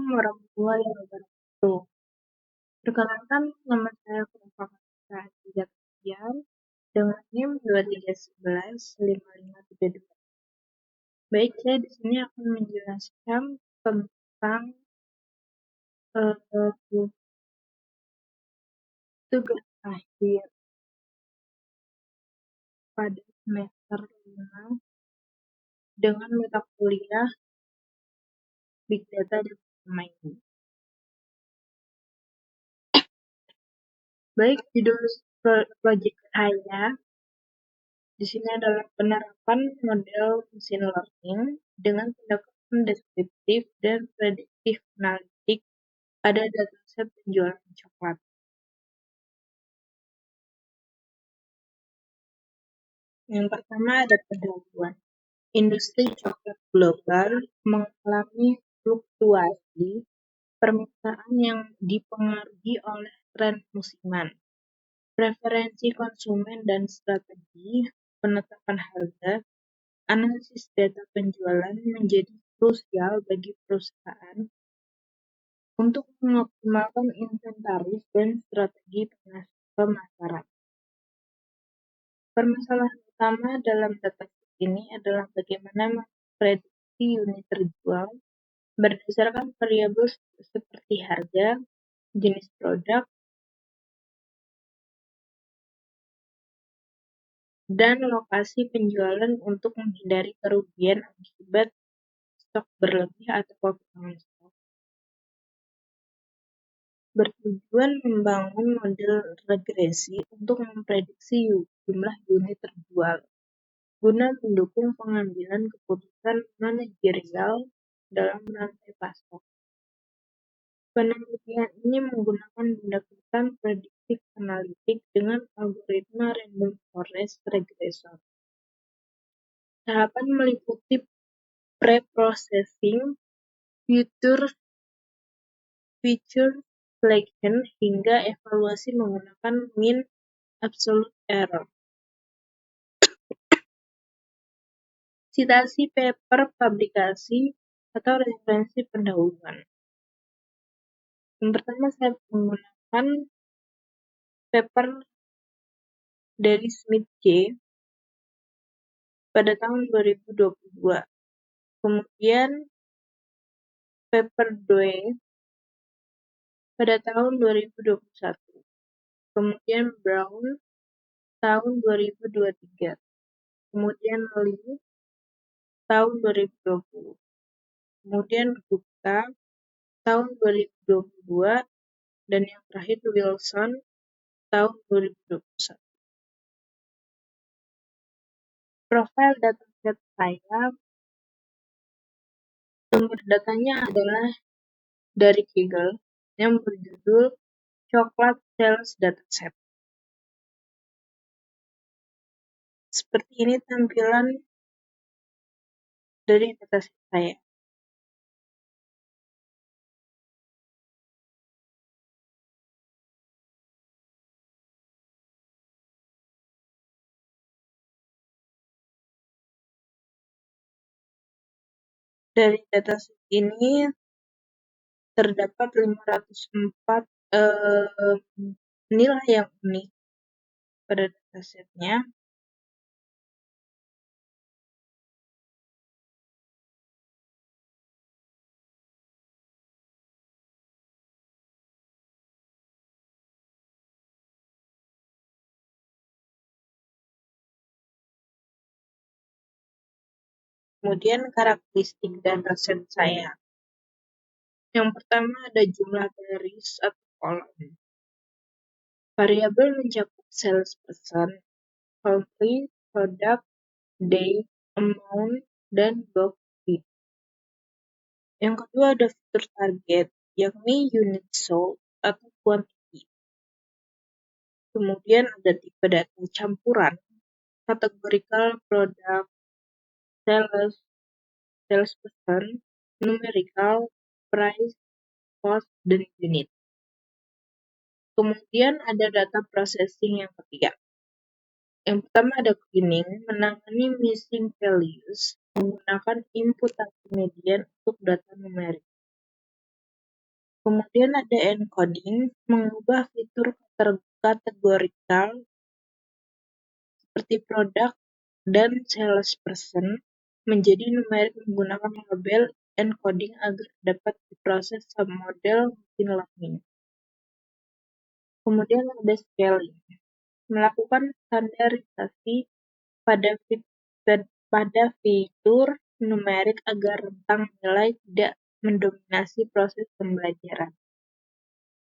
warahmatullahi wabarakatuh. Perkenalkan, nama saya Prapakas Hidayat dengan NIM 23115532. Baik, saya di sini akan menjelaskan tentang tugas akhir pada semester 5 dengan mata kuliah Big Data dan Mining. Baik, judul proyek saya di sini adalah penerapan model machine learning dengan pendekatan deskriptif dan prediktif analitik pada dataset penjualan coklat. Yang pertama ada pendahuluan. Industri coklat global mengalami fluktuasi permintaan yang dipengaruhi oleh tren musiman, preferensi konsumen dan strategi penetapan harga. Analisis data penjualan menjadi krusial bagi perusahaan untuk mengoptimalkan inventaris dan strategi pemasaran. Permasalahan utama dalam dataset ini adalah bagaimana memprediksi unit terjual berdasarkan variabel seperti harga, jenis produk, dan lokasi penjualan untuk menghindari kerugian akibat stok berlebih atau kekurangan stok. Bertujuan membangun model regresi untuk memprediksi jumlah unit terjual guna mendukung pengambilan keputusan manajerial dalam rantai pasok. Penelitian ini menggunakan pendekatan prediktif analitik dengan algoritma random forest regression. Tahapan meliputi pre-processing, feature selection, hingga evaluasi menggunakan mean absolute error. Citasi paper publikasi atau referensi pendahuluan. Yang pertama, saya menggunakan paper dari Smith J. pada tahun 2022. Kemudian paper Doi pada tahun 2021. Kemudian Brown tahun 2023. Kemudian Lee tahun 2020. Kemudian Gupta tahun 2022 dan yang terakhir Wilson tahun 2021. Profil dataset saya, sumber datanya adalah dari Kaggle yang berjudul Coklat Sales Dataset. Seperti ini tampilan dari dataset saya. Dari dataset ini terdapat 504 nilai yang unik pada datasetnya. Kemudian karakteristik dataset saya. Yang pertama ada jumlah baris atau kolom. Variabel mencakup salesperson, country, product, day, amount, dan box fee. Yang kedua ada fitur target, yakni unit sold atau quantity. Kemudian ada tipe data campuran, categorical, product, salesperson, numerical, price, cost, dan unit. Kemudian ada data processing yang ketiga. Yang pertama ada cleaning, menangani missing values menggunakan input multimedia untuk data numerik. Kemudian ada encoding, mengubah fitur kategorikal seperti product dan salesperson menjadi numerik menggunakan label encoding agar dapat diproses submodel machine learning. Kemudian ada scaling, melakukan standarisasi pada fitur numerik agar rentang nilai tidak mendominasi proses pembelajaran.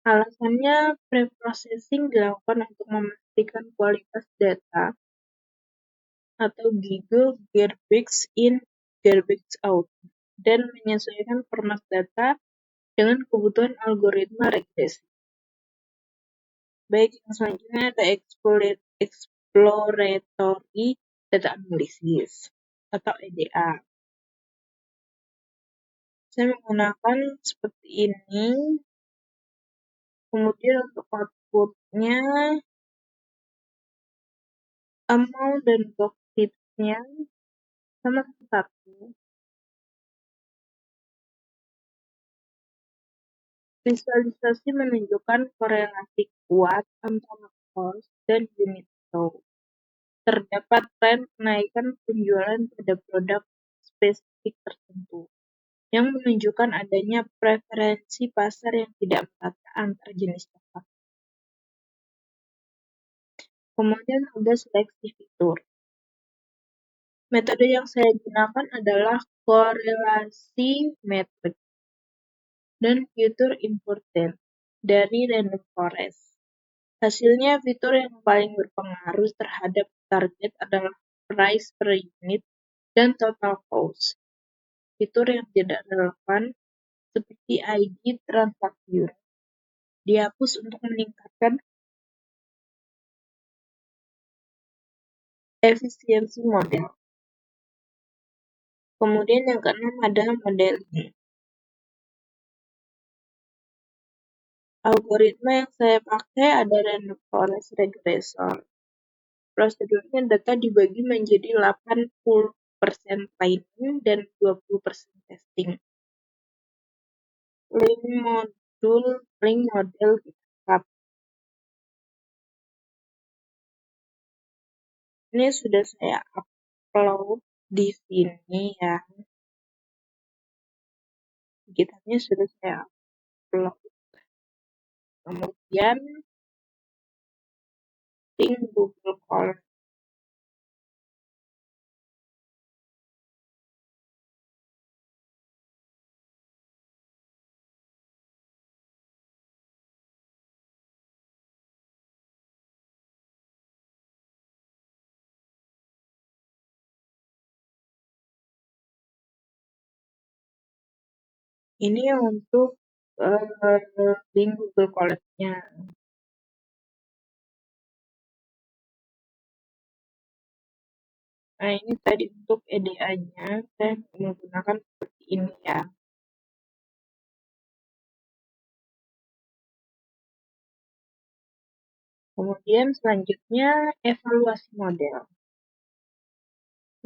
Alasannya, preprocessing dilakukan untuk memastikan kualitas data atau GIGO garbage in, garbage out, dan menyesuaikan format data dengan kebutuhan algoritma regresi. Baik, yang selanjutnya ada exploratory data analysis atau EDA. Saya menggunakan seperti ini. Kemudian untuk outputnya, amount dan box tipsnya sama satu. Visualisasi menunjukkan korelasi kuat antara cost dan unit flow. Terdapat tren kenaikan penjualan pada produk spesifik tertentu, yang menunjukkan adanya preferensi pasar yang tidak merata antar jenis coklat. Kemudian ada seleksi fitur. Metode yang saya gunakan adalah korelasi metrik dan fitur important dari Random Forest. Hasilnya, fitur yang paling berpengaruh terhadap target adalah price per unit dan total cost. Fitur yang tidak relevan seperti ID transaksi dihapus untuk meningkatkan efisiensi model. Kemudian yang keenam adalah modeling. Algoritma yang saya pakai ada Random Forest Regressor. Prosedurnya data dibagi menjadi 80% training dan 20% testing. Link model GitHub. Ini sudah saya upload di sini ya. GitHub-nya sudah saya upload. Kemudian link Google Colab. Ini untuk link Google Colab-nya. Nah, ini tadi untuk EDA-nya, saya menggunakan seperti ini ya. Kemudian selanjutnya evaluasi model.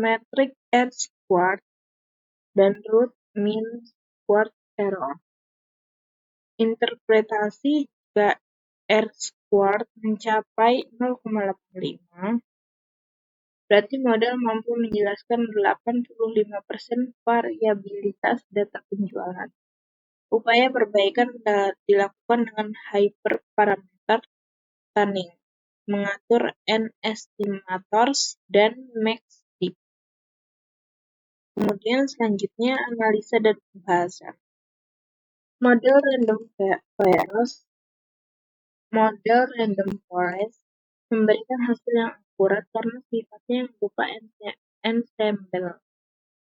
Metrik R-squared dan root mean squared error. Interpretasi jika R-squared mencapai 0,85, berarti model mampu menjelaskan 85% variabilitas data penjualan. Upaya perbaikan dilakukan dengan hyperparameter tuning, mengatur n-estimators, dan max-dip. Kemudian selanjutnya analisa dan pembahasan. Model Random Forest memberikan hasil yang akurat karena sifatnya yang berupa ensemble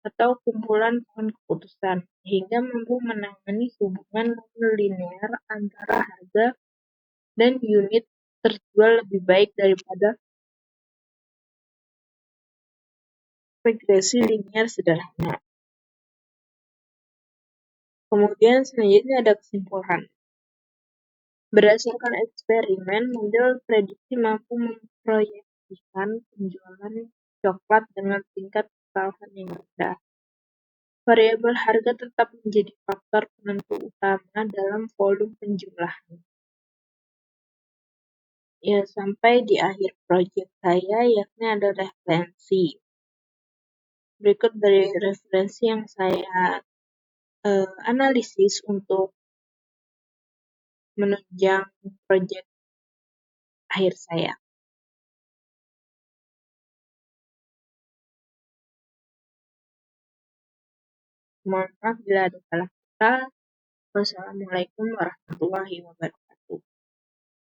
atau kumpulan pohon keputusan, sehingga mampu menangani hubungan non-linear antara harga dan unit terjual lebih baik daripada regresi linear sederhana. Kemudian selanjutnya ada kesimpulan. Berdasarkan eksperimen, model prediksi mampu memproyeksikan penjualan coklat dengan tingkat kesalahan yang rendah. variabel harga tetap menjadi faktor penentu utama dalam volume penjumlahan. Ya, sampai di akhir proyek saya, yakni ada referensi. Berikut dari referensi yang saya analisis untuk menunjang proyek akhir saya. Mohon maaf bila ada salah kata. Wassalamualaikum warahmatullahi wabarakatuh.